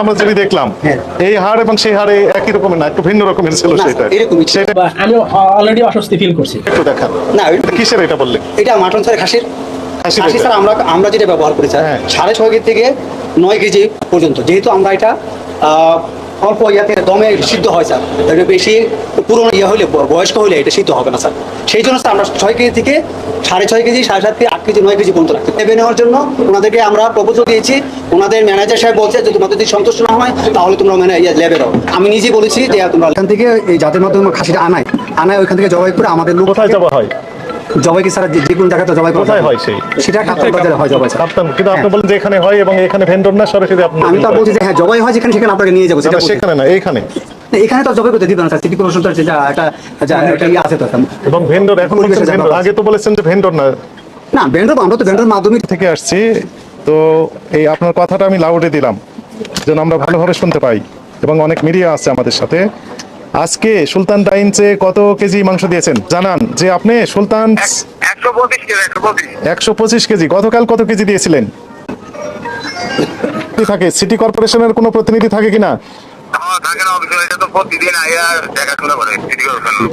আমরা যেটা দেখলাম এই হাড় এবং সেই হাড়ে একই রকমের না, একটু ভিন্ন রকমের ছিল সেটা। সেটা আমি অলরেডি অস্বস্তি ফিল করছি। একটু দেখান না কিসের এটা বললেন? এটা মাটন স্যার খাসির খাসির খাসি এটা? স্যার আমরা যেটা ব্যবহার করি স্যার হ্যাঁ। 6.5 কেজি থেকে 9 কেজি পর্যন্ত, যেহেতু আমরা এটা অল্প ইয়াতে দমে সিদ্ধ হয় স্যার, এটা বেশি পুরনো ইয়ে হলে বয়স্ক হলে এটা সিদ্ধ হবে না স্যার। সেই জন্য স্যার আমরা 6 কেজি থেকে 6.5 কেজি 7.5 থেকে 8 কেজি 9 কেজি পর্যন্ত রাখতে ভেবে নেওয়ার জন্য ওনাদেরকে আমরা প্রপোজাল দিয়েছি। ওনাদের ম্যানেজার সাহেব বলছে যে তোমাদের যদি সন্তুষ্ট না হয় তাহলে তোমরা মানে লেবে দাও। আমি নিজে বলেছি যে তোমরা এখান থেকে এই যাদের মাধ্যমে খাসিটা আনায় ওইখান থেকে জবাই করে আমাদের লোক কোথায় যাওয়া হয়? জবাই কি স্যার যে কোনো জায়গাতে জবাই করা কোথায় হয় সেই? সেটা কাপ্তান বাজারে হয় জবাই স্যার। কাপ্তান, কিন্তু আপনি বলেন যে এখানে হয় এবং এখানে ভেন্ডর না, সরাসরি আপনি আমি তো বলছি যে হ্যাঁ জবাই হয় যেখানে, সেখানে আপনাকে নিয়ে যাবো সেটা না, সেখানে না, এইখানে। না, এখানে তো জবাই করতে দিবেন না স্যার, সিটি কর্পোরেশন তো যেটা এটা ইয়ে আছে তো স্যার। এবং ভেন্ডর এখন বলছেন ভেন্ডর, আগে তো বলেছেন যে ভেন্ডর না। না ভেন্ডর, আমরা তো ভেন্ডর মাধ্যমে থেকে আসছি তো এই আপনার কথাটা আমি লাউডে দিলাম যেন আমরা ভালোভাবে শুনতে পাই, এবং অনেক মিডিয়া আছে আমাদের সাথে। আজকে সুলতান ডাইন্সে কত কেজি মাংস দিয়েছেন জানান? যে আপনি সুলতান 125 কেজি, গতকাল কত কেজি দিয়েছিলেন? থাকে সিটি কর্পোরেশনের কোনো প্রতিনিধি থাকে কিনা? থাকে না, অফিসে এটা তো প্রতিদিন আইয়া দেখাশোনা করে সিটি কর্পোরেশন।